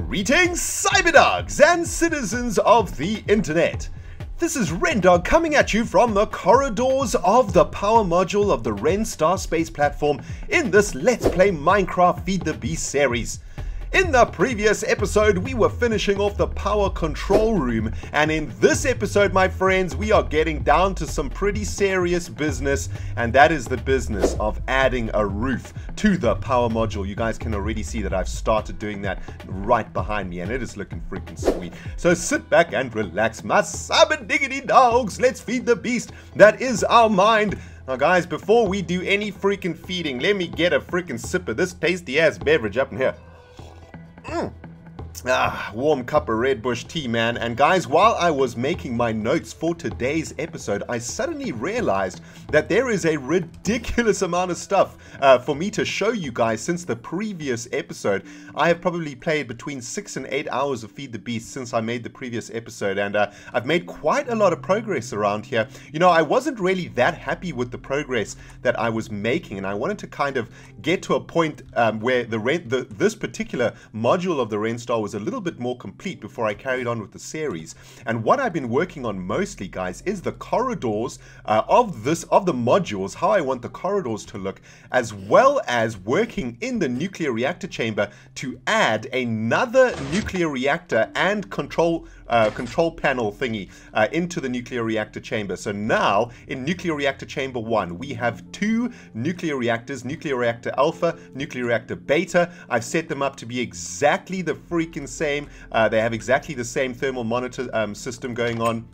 Greetings, Cyberdogs and citizens of the internet. This is ReNDoG coming at you from the corridors of the power module of the Ren Star space platform in this Let's Play Minecraft Feed the Beast series. In the previous episode, we were finishing off the power control room, and in this episode, my friends, we are getting down to some pretty serious business, and that is the business of adding a roof to the power module. You guys can already see that I've started doing that right behind me, and it is looking freaking sweet. So sit back and relax, my cyber diggity dogs. Let's feed the beast that is our mind. Now guys, before we do any freaking feeding, let me get a freaking sip of this tasty ass beverage up in here. Warm cup of Red Bush tea, man. And guys, while I was making my notes for today's episode, I suddenly realized that there is a ridiculous amount of stuff for me to show you guys since the previous episode. I have probably played between 6 and 8 hours of Feed the Beast since I made the previous episode, and I've made quite a lot of progress around here. You know, I wasn't really that happy with the progress that I was making, and I wanted to kind of get to a point where this particular module of the Ren Star was a little bit more complete before I carried on with the series. And what I've been working on mostly, guys, is the corridors of the modules, how I want the corridors to look, as well as working in the nuclear reactor chamber to add another nuclear reactor and control panel thingy into the nuclear reactor chamber. So now in nuclear reactor chamber 1 we have 2 nuclear reactors, nuclear reactor alpha, nuclear reactor beta. I've set them up to be exactly the freaking same. They have exactly the same thermal monitor system going on.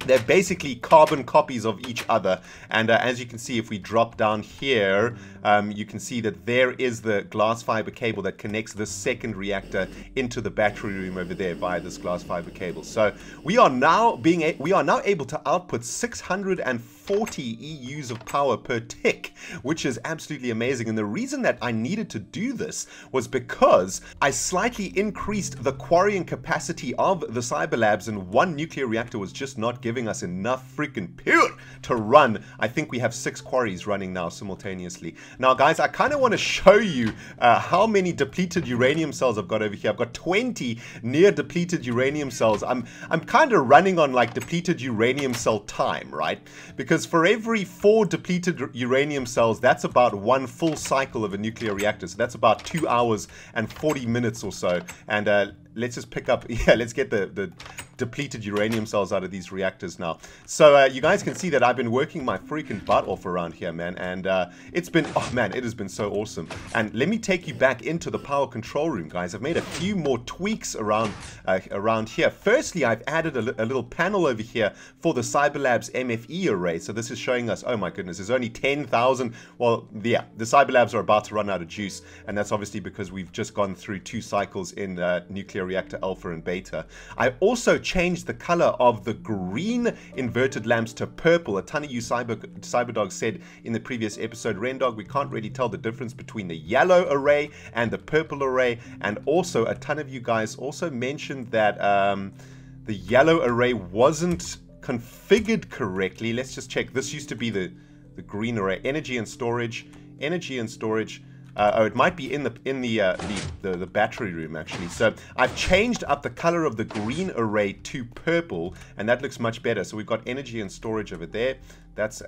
They're basically carbon copies of each other, and as you can see, if we drop down here, you can see that there is the glass fiber cable that connects this second reactor into the battery room over there via this glass fiber cable. So we are now able to output 640 EUs of power per tick, which is absolutely amazing. And the reason that I needed to do this was because I slightly increased the quarrying capacity of the Cyberlabs, and one nuclear reactor was just not giving us enough freaking power to run. I think we have 6 quarries running now simultaneously. Now guys, I kind of want to show you how many depleted uranium cells I've got over here. I've got 20 near depleted uranium cells. I'm kind of running on like depleted uranium cell time, right? Because for every 4 depleted uranium cells, that's about 1 full cycle of a nuclear reactor. So that's about 2 hours and 40 minutes or so. And let's just pick up, let's get the depleted uranium cells out of these reactors now. So you guys can see that I've been working my freaking butt off around here, man, and it's been, oh man, it has been so awesome. And let me take you back into the power control room, guys. I've made a few more tweaks around here. Firstly, I've added a little panel over here for the Cyberlabs MFE array. So this is showing us, oh my goodness, there's only 10,000. Well, yeah, the Cyberlabs are about to run out of juice, and that's obviously because we've just gone through 2 cycles in nuclear reactor alpha and beta. I also changed the color of the green inverted lamps to purple. A ton of you Cyberdogs said in the previous episode, ReNDoG, we can't really tell the difference between the yellow array and the purple array. And also a ton of you guys also mentioned that the yellow array wasn't configured correctly. Let's just check. This used to be the green array. Energy and storage. Oh, it might be in the battery room actually. So I've changed up the color of the green array to purple, and that looks much better. So we've got energy and storage over there. That's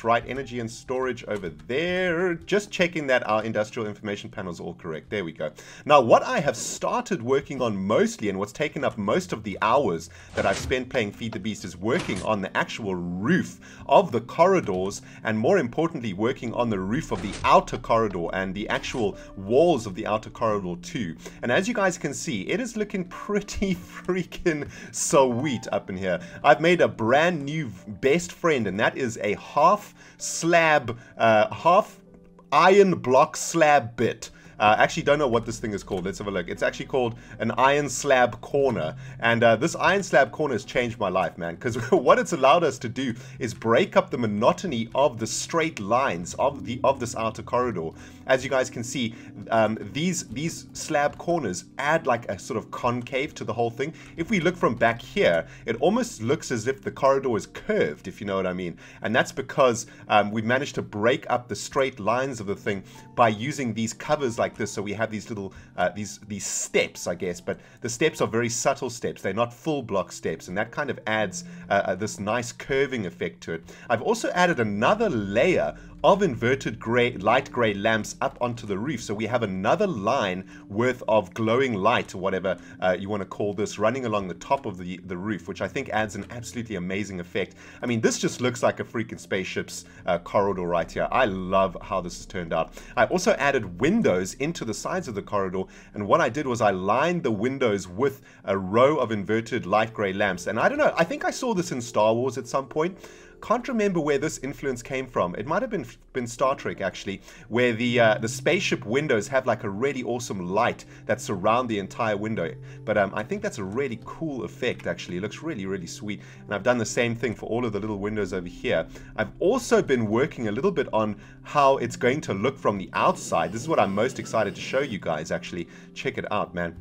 right, energy and storage over there. Just checking that our industrial information panel is all correct. There we go. Now, what I have started working on mostly, and what's taken up most of the hours that I've spent playing Feed the Beast, is working on the actual roof of the corridors, and more importantly, working on the roof of the outer corridor and the actual walls of the outer corridor too. And as you guys can see, it is looking pretty freaking sweet up in here. I've made a brand new best friend, and that is a half iron block slab bit. Actually don't know what this thing is called. Let's have a look. It's actually called an iron slab corner, and this iron slab corner has changed my life, man, because what it's allowed us to do is break up the monotony of the straight lines of this outer corridor. As you guys can see, these slab corners add like a sort of concave to the whole thing. If we look from back here, it almost looks as if the corridor is curved, if you know what I mean. And that's because we've managed to break up the straight lines of the thing by using these covers like like this. So we have these little, these steps, I guess, but the steps are very subtle steps. They're not full block steps, and that kind of adds this nice curving effect to it. I've also added another layer of inverted light gray lamps up onto the roof, so we have another line worth of glowing light, or whatever you want to call this, running along the top of the roof, which I think adds an absolutely amazing effect. I mean, this just looks like a freaking spaceship's corridor right here. I love how this has turned out. I also added windows into the sides of the corridor, and what I did was I lined the windows with a row of inverted light gray lamps. And I don't know, I think I saw this in Star Wars at some point. Can't remember where this influence came from. It might have been Star Trek, actually, where the spaceship windows have like a really awesome light that surround the entire window. But I think that's a really cool effect, actually. It looks really, really sweet. And I've done the same thing for all of the little windows over here. I've also been working a little bit on how it's going to look from the outside. This is what I'm most excited to show you guys, actually. Check it out, man.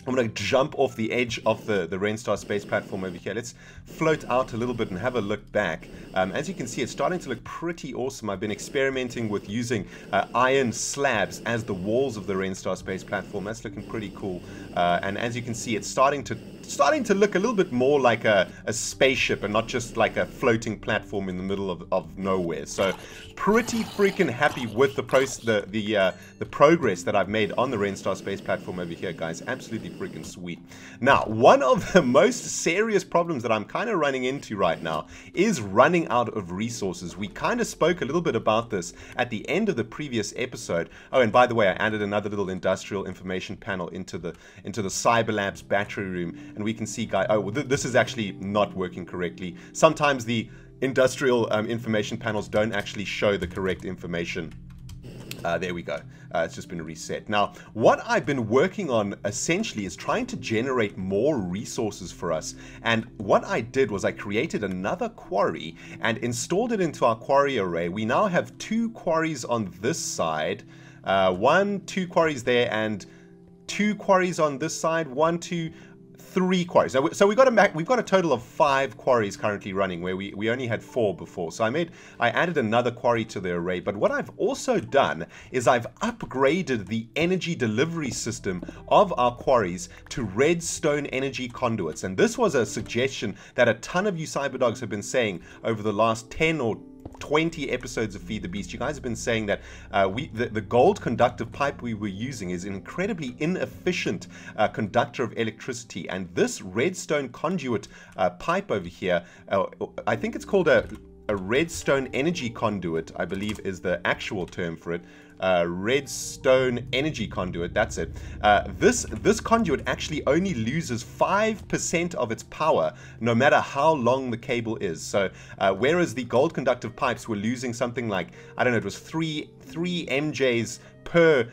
I'm going to jump off the edge of the ReNDoG space platform over here. Let's float out a little bit and have a look back. As you can see, it's starting to look pretty awesome. I've been experimenting with using iron slabs as the walls of the ReNDoG space platform. That's looking pretty cool. And as you can see, it's starting to look a little bit more like a spaceship and not just like a floating platform in the middle of nowhere. So pretty freaking happy with the progress that I've made on the ReNDoG space platform over here, guys. Absolutely freaking sweet. Now, one of the most serious problems that I'm kind of running into right now is running out of resources. We kind of spoke a little bit about this at the end of the previous episode. Oh, and by the way, I added another little industrial information panel into the Cyberlabs battery room, and we can see, guys, oh, this is actually not working correctly. Sometimes the industrial information panels don't actually show the correct information. There we go. It's just been reset. Now, what I've been working on essentially is trying to generate more resources for us. And what I did was I created another quarry and installed it into our quarry array. We now have 2 quarries on this side. 2 quarries there, and 2 quarries on this side. 1, 2, 3 quarries. So we've got a total of 5 quarries currently running, where we only had 4 before. So I added another quarry to the array. But what I've also done is I've upgraded the energy delivery system of our quarries to redstone energy conduits. And this was a suggestion that a ton of you cyberdogs have been saying over the last 10 or 20 episodes of Feed the Beast. You guys have been saying that the gold conductive pipe we were using is an incredibly inefficient conductor of electricity, and this redstone conduit pipe over here, I think it's called a redstone energy conduit, I believe is the actual term for it. Redstone energy conduit, that's it. This conduit actually only loses 5% of its power no matter how long the cable is. So whereas the gold conductive pipes were losing something like, I don't know, it was 3 MJs per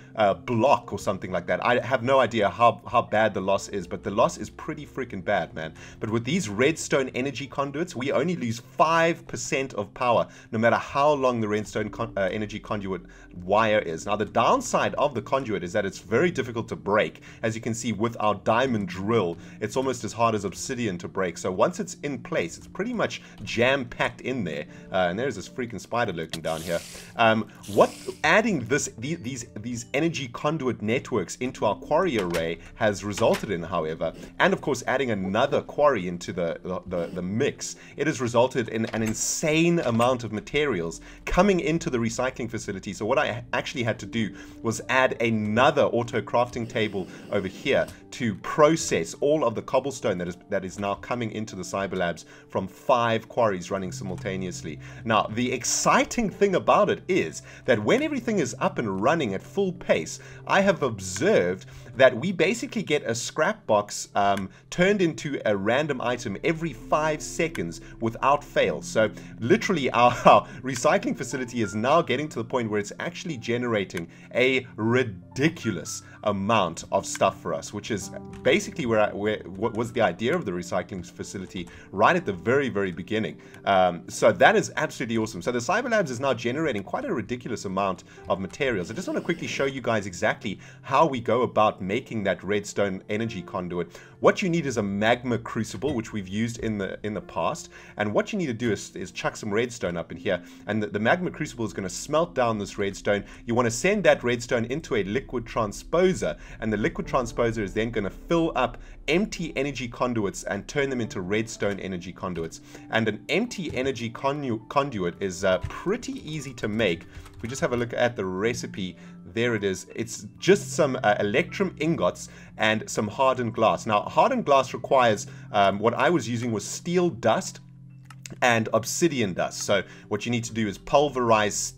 block or something like that. I have no idea how bad the loss is, but the loss is pretty freaking bad, man. But with these redstone energy conduits, we only lose 5% of power no matter how long the redstone energy conduit wire is. Now, the downside of the conduit is that it's very difficult to break. As you can see with our diamond drill, it's almost as hard as obsidian to break. So once it's in place, it's pretty much jam-packed in there. And there's this freaking spider lurking down here. Adding these energy conduit networks into our quarry array has resulted in, however, and of course adding another quarry into the mix, it has resulted in an insane amount of materials coming into the recycling facility. So what I actually had to do was add another auto crafting table over here to process all of the cobblestone that is now coming into the Cyberlabs from 5 quarries running simultaneously. Now, the exciting thing about it is that when everything is up and running at full pace, I have observed that we basically get a scrap box turned into a random item every 5 seconds without fail. So literally our recycling facility is now getting to the point where it's actually generating a ridiculous amount of stuff for us, which is basically what was the idea of the recycling facility right at the very, very beginning. So that is absolutely awesome. So the Cyberlabs is now generating quite a ridiculous amount of materials. I just want to quickly show you guys exactly how we go about making that redstone energy conduit. What you need is a magma crucible, which we've used in the past, and what you need to do is chuck some redstone up in here, and the magma crucible is going to smelt down this redstone. You want to send that redstone into a liquid transposer, and the liquid transposer is then going to fill up empty energy conduits and turn them into redstone energy conduits. And an empty energy conduit is pretty easy to make. If we just have a look at the recipe, there it is. It's just some electrum ingots and some hardened glass. Now, hardened glass requires, what I was using was steel dust and obsidian dust. So what you need to do is pulverize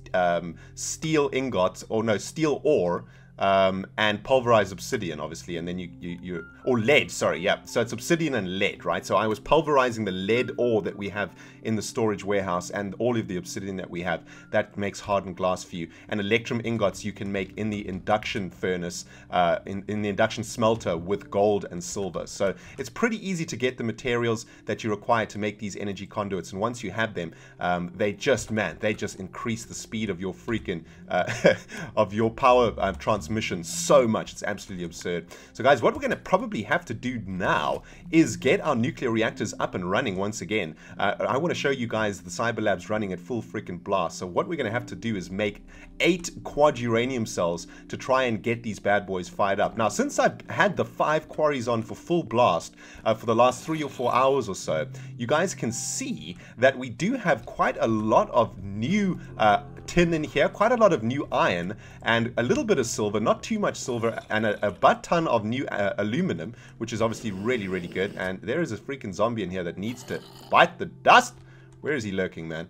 steel ingots, or no, steel ore, and pulverize obsidian, obviously, and then you or lead, sorry, yeah. So it's obsidian and lead, right? So I was pulverizing the lead ore that we have in the storage warehouse and all of the obsidian that we have. That makes hardened glass for you. And electrum ingots you can make in the induction furnace, in the induction smelter with gold and silver. So it's pretty easy to get the materials that you require to make these energy conduits. And once you have them, they just increase the speed of your freaking, of your power transmission so much. It's absolutely absurd. So guys, what we're going to probably have to do now is get our nuclear reactors up and running once again. I want to show you guys the Cyberlabs running at full freaking blast. So what we're going to have to do is make 8 quad uranium cells to try and get these bad boys fired up. Now, since I've had the 5 quarries on for full blast for the last 3 or 4 hours or so, you guys can see that we do have quite a lot of new tin in here, quite a lot of new iron, and a little bit of silver, not too much silver, and a butt ton of new aluminum, which is obviously really, really good. And there is a freaking zombie in here that needs to bite the dust. Where is he lurking, man?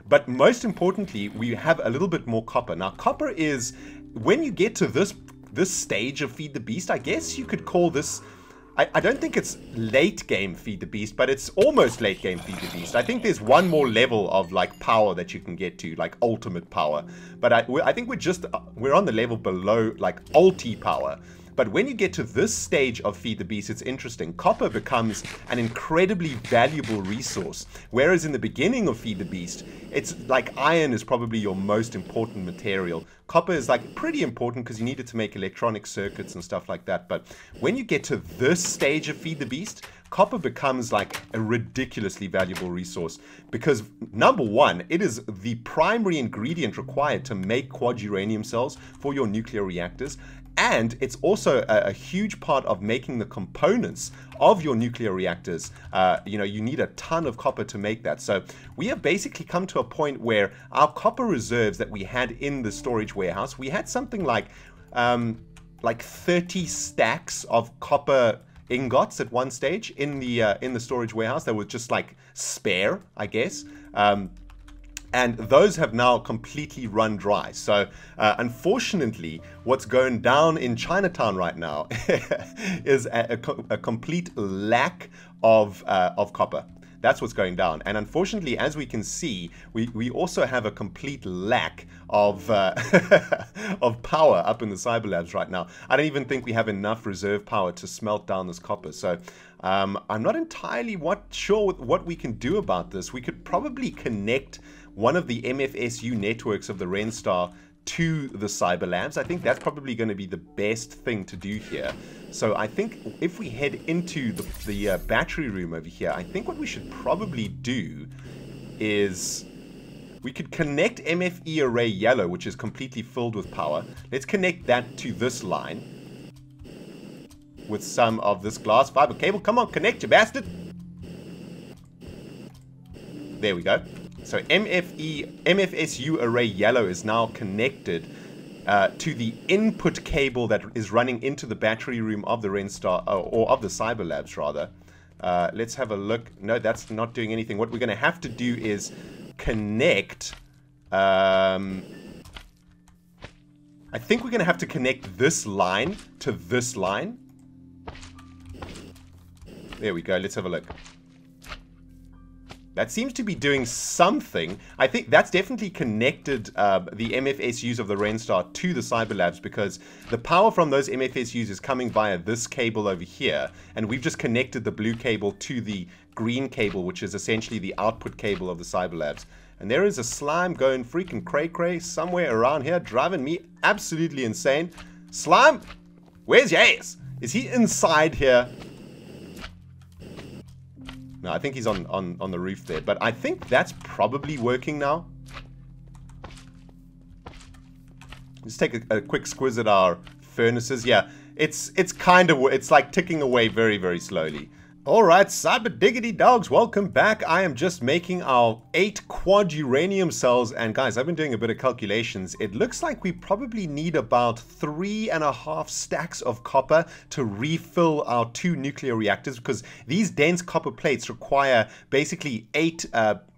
But most importantly, we have a little bit more copper. Now, copper is, when you get to this stage of Feed the Beast, I guess you could call this, I don't think it's late game Feed the Beast, but it's almost late game Feed the Beast. I think there's one more level of like power that you can get to, like ultimate power. But I think we're on the level below like ulti power. But when you get to this stage of Feed the Beast, it's interesting. Copper becomes an incredibly valuable resource. Whereas in the beginning of Feed the Beast, it's like iron is probably your most important material. Copper is like pretty important because you need it to make electronic circuits and stuff like that. But when you get to this stage of Feed the Beast, copper becomes like a ridiculously valuable resource because, number one, it is the primary ingredient required to make quad uranium cells for your nuclear reactors. And it's also a huge part of making the components of your nuclear reactors. You need a ton of copper to make that. So we have basically come to a point where our copper reserves that we had in the storage warehouse, we had something like 30 stacks of copper ingots at one stage in the storage warehouse that were just like spare, I guess. And those have now completely run dry. So unfortunately, what's going down in Chinatown right now is a complete lack of copper. That's what's going down. And unfortunately, as we can see, we also have a complete lack of of power up in the Cyberlabs right now. I don't even think we have enough reserve power to smelt down this copper. So I'm not entirely sure what we can do about this. We could probably connect one of the MFSU networks of the ReNDoG to the Cyberlabs. I think that's probably going to be the best thing to do here. So I think if we head into the battery room over here, I think what we should probably do is we could connect MFE array yellow, which is completely filled with power. Let's connect that to this line with some of this glass fiber cable. Come on, connect, you bastard. There we go. So MFSU array yellow is now connected to the input cable that is running into the battery room of the ReNDoG, or of the Cyberlabs rather. Let's have a look. No, that's not doing anything. What we're going to have to do is connect. I think we're going to have to connect this line to this line. There we go. Let's have a look. That seems to be doing something. I think that's definitely connected the MFSUs of the ReNDoG to the Cyberlabs, because the power from those MFSUs is coming via this cable over here, and we've just connected the blue cable to the green cable, which is essentially the output cable of the Cyberlabs. And there is a slime going freaking cray-cray somewhere around here, driving me absolutely insane. Slime, where's your ass? Is he inside here? No, I think he's on the roof there. But I think that's probably working now. Let's take a quick squiz at our furnaces. Yeah, it's kind of, it's like ticking away very, very slowly. Alright, cyber diggity dogs, welcome back. I am just making our 8 quad uranium cells, and guys, I've been doing a bit of calculations. It looks like we probably need about 3.5 stacks of copper to refill our 2 nuclear reactors, because these dense copper plates require basically 8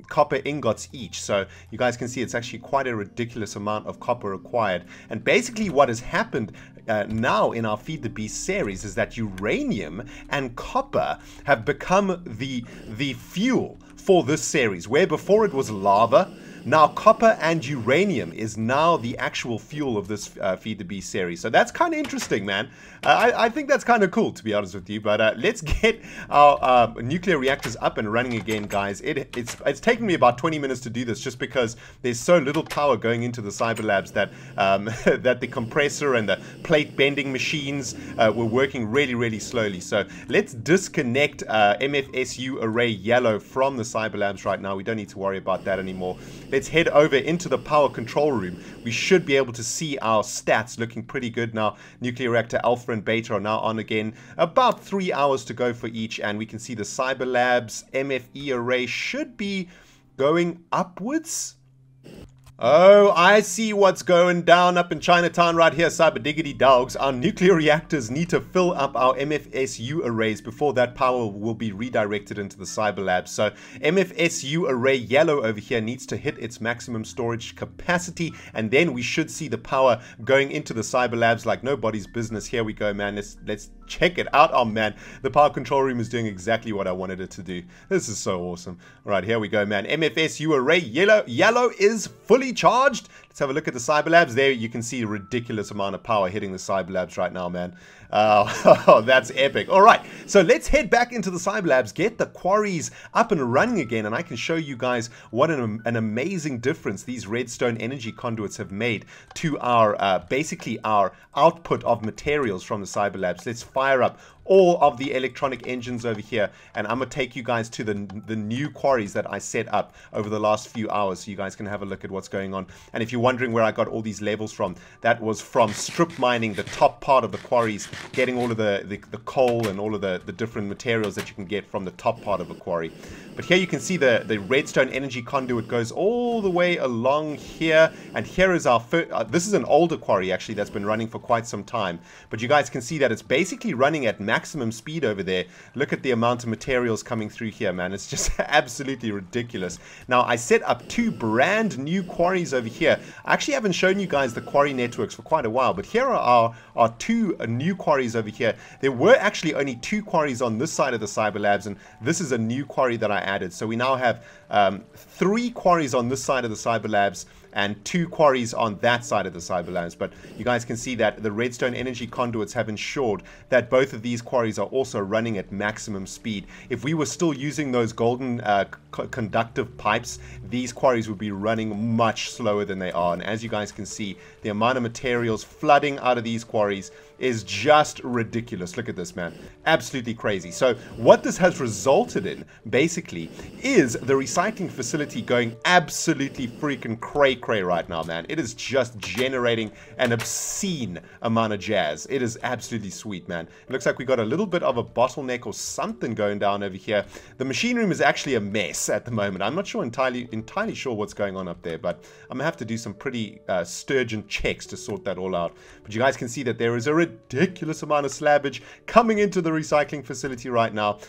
copper ingots each. So you guys can see it's actually quite a ridiculous amount of copper required. And basically what has happened now in our Feed the Beast series is that uranium and copper have become the fuel for this series, where before it was lava. Now copper and uranium is now the actual fuel of this Feed the Beast series. So that's kind of interesting, man. I think that's kind of cool, to be honest with you. But let's get our nuclear reactors up and running again, guys. It's taken me about 20 minutes to do this, just because there's so little power going into the Cyberlabs that that the compressor and the plate bending machines were working really, really slowly. So let's disconnect MFSU array yellow from the Cyberlabs right now. We don't need to worry about that anymore. Let's head over into the power control room. We should be able to see our stats looking pretty good now. Nuclear reactor alpha and beta are now on again. About 3 hours to go for each, and we can see the Cyberlabs MFE array should be going upwards. Oh, I see what's going down up in Chinatown right here, cyber diggity dogs. Our nuclear reactors need to fill up our MFSU arrays before that power will be redirected into the Cyberlabs. So MFSU array yellow over here needs to hit its maximum storage capacity, and then we should see the power going into the Cyberlabs like nobody's business. Here we go, man. Let's check it out. Oh man, the power control room is doing exactly what I wanted it to do. This is so awesome. All right, here we go, man. MFSU array yellow is fully charged. Let's have a look at the Cyberlabs. There you can see a ridiculous amount of power hitting the Cyberlabs right now, man. That's epic. All right, so let's head back into the Cyberlabs, get the quarries up and running again, and I can show you guys what an amazing difference these redstone energy conduits have made to our basically our output of materials from the Cyberlabs. Let's fire up all of the electronic engines over here, and I'm gonna take you guys to the new quarries that I set up over the last few hours, so you guys can have a look at what's going on. And if you're wondering where I got all these levels from, that was from strip mining the top part of the quarries, getting all of the coal and all of the different materials that you can get from the top part of a quarry. But here you can see the redstone energy conduit goes all the way along here, and here is our this is an older quarry actually that's been running for quite some time, but you guys can see that it's basically running at maximum speed over there. Look at the amount of materials coming through here, man. It's just absolutely ridiculous. Now I set up 2 brand new quarries over here. I actually haven't shown you guys the quarry networks for quite a while, but here are our 2 new quarries over here. There were actually only 2 quarries on this side of the Cyberlabs, and this is a new quarry that I added. So we now have 3 quarries on this side of the Cyberlabs and 2 quarries on that side of the Cyberlabs. But you guys can see that the redstone energy conduits have ensured that both of these quarries are also running at maximum speed. If we were still using those golden conductive pipes, these quarries would be running much slower than they are. And as you guys can see, the amount of materials flooding out of these quarries is just ridiculous. Look at this, man. Absolutely crazy. So what this has resulted in, basically, is the recycling facility going absolutely freaking cray-cray right now, man. It is just generating an obscene amount of jazz. It is absolutely sweet, man. It looks like we got a little bit of a bottleneck or something going down over here. The machine room is actually a mess at the moment. I'm not sure entirely sure what's going on up there, but I'm gonna have to do some pretty sturgeon checks to sort that all out. But you guys can see that there is a ridiculous amount of slabbage coming into the recycling facility right now.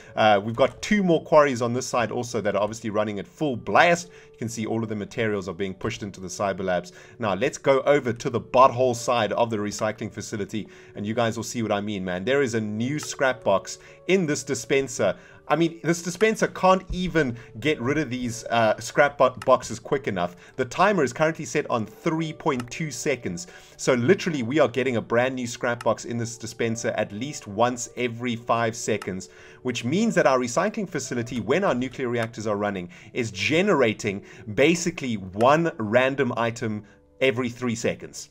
We've got 2 more quarries on this side also that are obviously running at full blast. You can see all of the materials are being pushed into the Cyberlabs. Now let's go over to the butthole side of the recycling facility, and you guys will see what I mean, man. There is a new scrap box in this dispenser. I mean, this dispenser can't even get rid of these scrap boxes quick enough. The timer is currently set on 3.2 seconds. So literally, we are getting a brand new scrap box in this dispenser at least once every 5 seconds, which means that our recycling facility, when our nuclear reactors are running, is generating basically one random item every 3 seconds.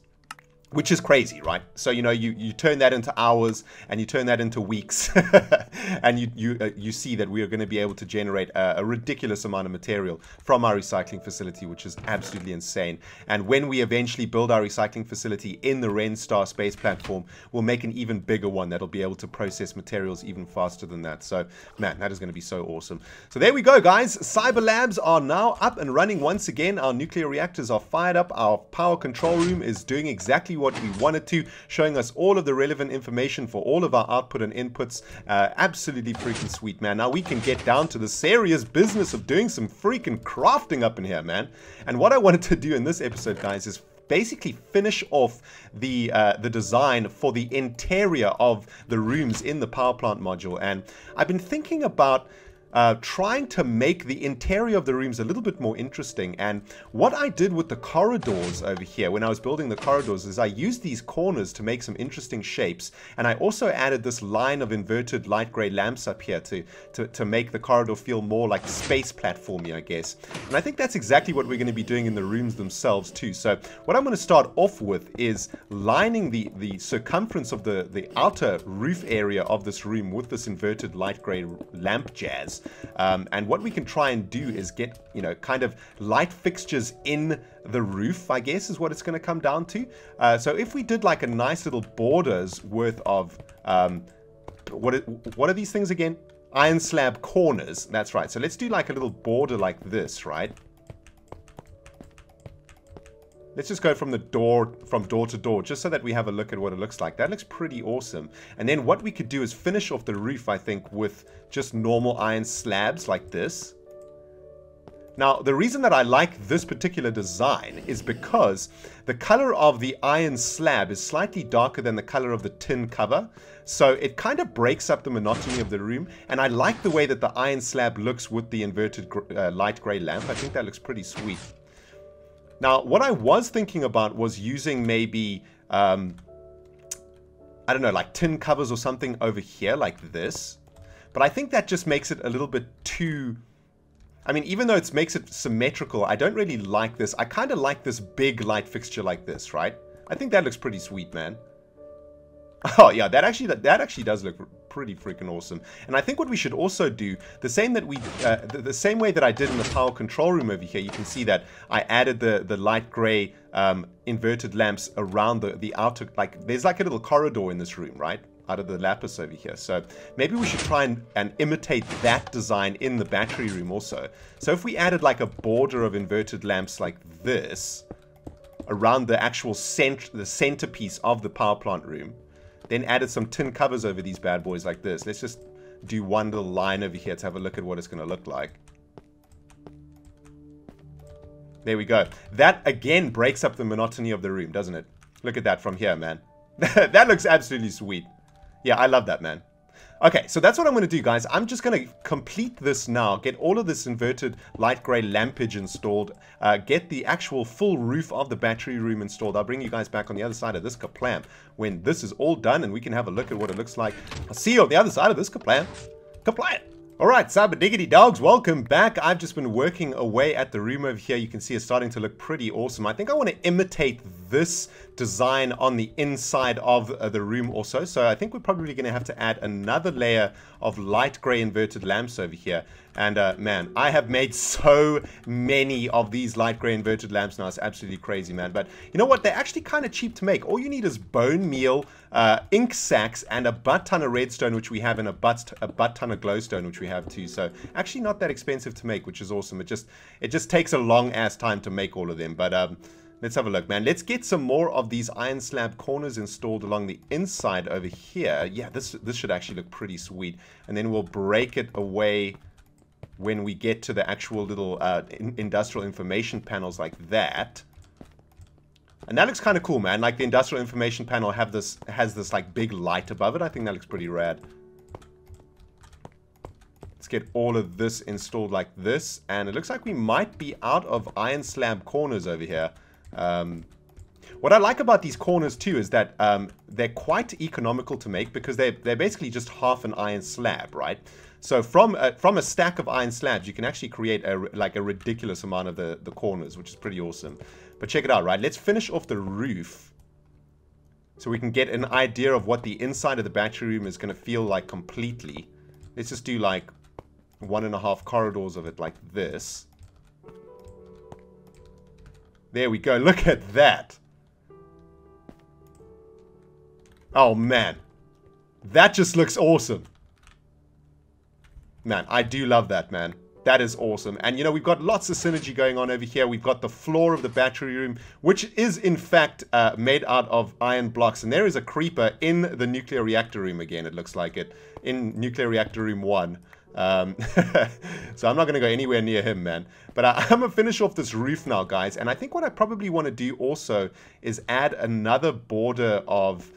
Which is crazy, right? So, you know, you turn that into hours, and you turn that into weeks, and you see that we are going to be able to generate a ridiculous amount of material from our recycling facility, which is absolutely insane. And when we eventually build our recycling facility in the ReNDoG space platform, we'll make an even bigger one that'll be able to process materials even faster than that. So, man, that is going to be so awesome. So there we go, guys. Cyberlabs are now up and running once again. Our nuclear reactors are fired up. Our power control room is doing exactly what we wanted to, showing us all of the relevant information for all of our output and inputs. Absolutely freaking sweet, man. Now we can get down to the serious business of doing some freaking crafting up in here, man. And what I wanted to do in this episode, guys, is basically finish off the design for the interior of the rooms in the power plant module. And I've been thinking about trying to make the interior of the rooms a little bit more interesting. And what I did with the corridors over here when I was building the corridors is I used these corners to make some interesting shapes, and I also added this line of inverted light gray lamps up here to make the corridor feel more like space platformy, I guess. And I think that's exactly what we're going to be doing in the rooms themselves too. So what I'm going to start off with is lining the circumference of the outer roof area of this room with this inverted light gray lamp jazz. And what we can try and do is get, you know, kind of light fixtures in the roof, I guess, is what it's going to come down to. So if we did like a nice little border's worth of, what are these things again? Iron slab corners. That's right. So let's do like a little border like this, right? Let's just go from door to door, just so that we have a look at what it looks like. That looks pretty awesome. And then what we could do is finish off the roof, I think, with just normal iron slabs like this. Now, the reason that I like this particular design is because the color of the iron slab is slightly darker than the color of the tin cover. So it kind of breaks up the monotony of the room. And I like the way that the iron slab looks with the inverted light gray lamp. I think that looks pretty sweet. Now, what I was thinking about was using maybe, I don't know, like tin covers or something over here like this. But I think that just makes it a little bit too... I mean, even though it makes it symmetrical, I don't really like this. I kind of like this big light fixture like this, right? I think that looks pretty sweet, man. Oh, yeah, that actually does look pretty freaking awesome. And I think what we should also do, the same way that I did in the power control room over here, you can see that I added the light gray inverted lamps around the outer, like, there's like a little corridor in this room, right? Out of the lapis over here. So maybe we should try and imitate that design in the battery room also. So if we added like a border of inverted lamps like this around the actual the centerpiece of the power plant room, then added some tin covers over these bad boys like this. Let's just do one little line over here to have a look at what it's going to look like. There we go. That again breaks up the monotony of the room, doesn't it? Look at that from here, man. That looks absolutely sweet. Yeah, I love that, man. Okay, so that's what I'm going to do, guys. I'm just going to complete this now, get all of this inverted light gray lampage installed, get the actual full roof of the battery room installed. I'll bring you guys back on the other side of this kaplam when this is all done and we can have a look at what it looks like. I'll see you on the other side of this kaplam. Kaplam! Alright, Cyber Diggity Dogs, welcome back. I've just been working away at the room over here. You can see it's starting to look pretty awesome. I think I want to imitate this design on the inside of the room also. So I think we're probably going to have to add another layer of light gray inverted lamps over here. And man, I have made so many of these light gray inverted lamps now. It's absolutely crazy, man. But you know what? They're actually kind of cheap to make. All you need is bone meal, ink sacks, and a butt ton of redstone, which we have, and a butt ton of glowstone, which we have too. So actually not that expensive to make, which is awesome. It just takes a long ass time to make all of them. But let's have a look, man. Let's get some more of these iron slab corners installed along the inside over here. Yeah, this should actually look pretty sweet. And then we'll break it away when we get to the actual little industrial information panels like that. And that looks kind of cool, man. Like the industrial information panel has this like big light above it. I think that looks pretty rad. get all of this installed like this. And it looks like we might be out of iron slab corners over here. What I like about these corners too is that they're quite economical to make because they're basically just half an iron slab, right? So from a stack of iron slabs, you can actually create a ridiculous amount of the corners, which is pretty awesome. But check it out, right? Let's finish off the roof so we can get an idea of what the inside of the battery room is going to feel like completely. Let's just do like 1.5 corridors of it like this. There we go. Look at that. Oh, man. That just looks awesome. Man, I do love that, man. That is awesome. And, you know, we've got lots of synergy going on over here. We've got the floor of the battery room, which is, in fact, made out of iron blocks. And there is a creeper in the nuclear reactor room again, it looks like it. In nuclear reactor room 1. So I'm not going to go anywhere near him, man. But I'm going to finish off this roof now, guys. And I think what I probably want to do also is add another border of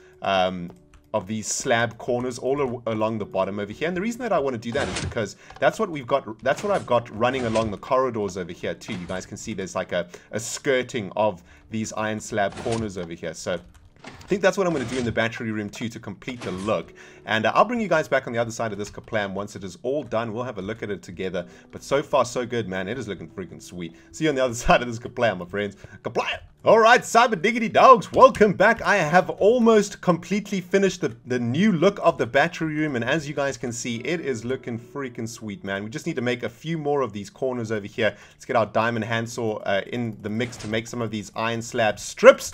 these slab corners all along the bottom over here. And the reason that I want to do that is because that's what we've got. That's what I've got running along the corridors over here too. You guys can see there's like a skirting of these iron slab corners over here. So I think that's what I'm going to do in the battery room too to complete the look. And I'll bring you guys back on the other side of this kaplam once it is all done. We'll have a look at it together. But so far, so good, man. It is looking freaking sweet. See you on the other side of this kaplam, my friends. Kaplam! Alright, cyber diggity dogs, welcome back. I have almost completely finished the new look of the battery room. And as you guys can see, it is looking freaking sweet, man. We just need to make a few more of these corners over here. Let's get our diamond handsaw in the mix to make some of these iron slab strips.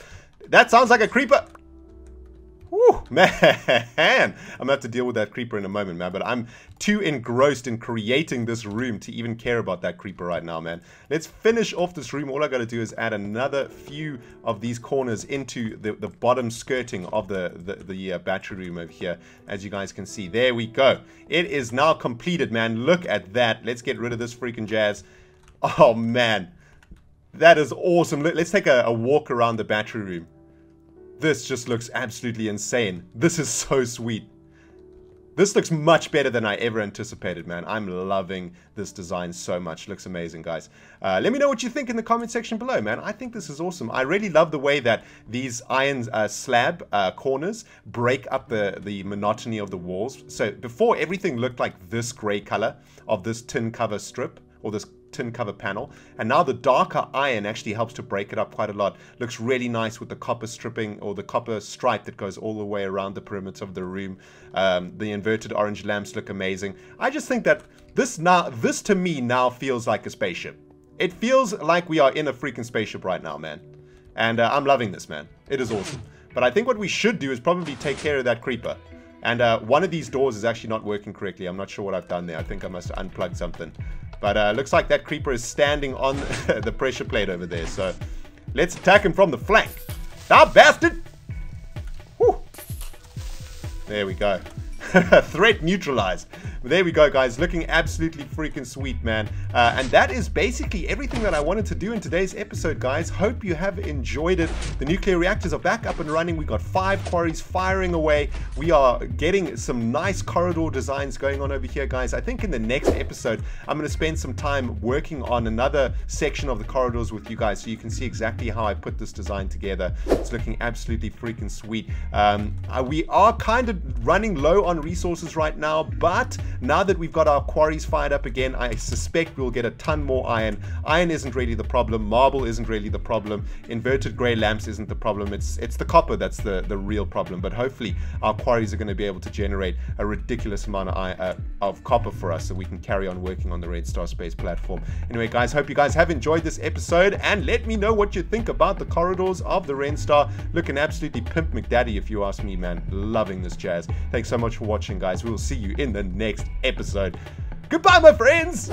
That sounds like a creeper. Woo, man, I'm gonna have to deal with that creeper in a moment, man. But I'm too engrossed in creating this room to even care about that creeper right now, man. Let's finish off this room. All I gotta do is add another few of these corners into the bottom skirting of the battery room over here. As you guys can see, there we go. It is now completed, man. Look at that. Let's get rid of this freaking jazz. Oh, man. That is awesome. Let's take a walk around the battery room. This just looks absolutely insane. This is so sweet. This looks much better than I ever anticipated, man. I'm loving this design so much. Looks amazing, guys. Let me know what you think in the comment section below, man. I think this is awesome. I really love the way that these iron slab corners break up the monotony of the walls. So before, everything looked like this gray color of this tin cover strip, or this tin cover panel, and now the darker iron actually helps to break it up quite a lot. Looks really nice with the copper stripping, or the copper stripe that goes all the way around the perimeter of the room. The inverted orange lamps look amazing. I just think that this to me now feels like a spaceship. It feels like we are in a freaking spaceship right now, man. And I'm loving this, man. It is awesome. But I think what we should do is probably take care of that creeper. And one of these doors is actually not working correctly. I'm not sure what I've done there. I think I must have unplugged something. But looks like that creeper is standing on the pressure plate over there. So let's attack him from the flank. Ah, bastard! Whew. There we go. Threat neutralized. There we go, guys. Looking absolutely freaking sweet, man. And that is basically everything that I wanted to do in today's episode, guys. Hope you have enjoyed it. The nuclear reactors are back up and running. We got 5 quarries firing away. We are getting some nice corridor designs going on over here, guys. I think in the next episode, I'm going to spend some time working on another section of the corridors with you guys, so you can see exactly how I put this design together. It's looking absolutely freaking sweet. We are kind of running low on resources right now, but now that we've got our quarries fired up again, I suspect we'll get a ton more iron. Iron isn't really the problem. Marble isn't really the problem. Inverted grey lamps isn't the problem. It's the copper that's the real problem. But hopefully our quarries are going to be able to generate a ridiculous amount of copper for us, so we can carry on working on the Red Star Space platform. Anyway, guys, hope you guys have enjoyed this episode, and let me know what you think about the corridors of the Red Star. Looking absolutely pimp McDaddy, if you ask me, man. Loving this jazz. Thanks so much for watching, guys. We will see you in the next episode. Goodbye, my friends.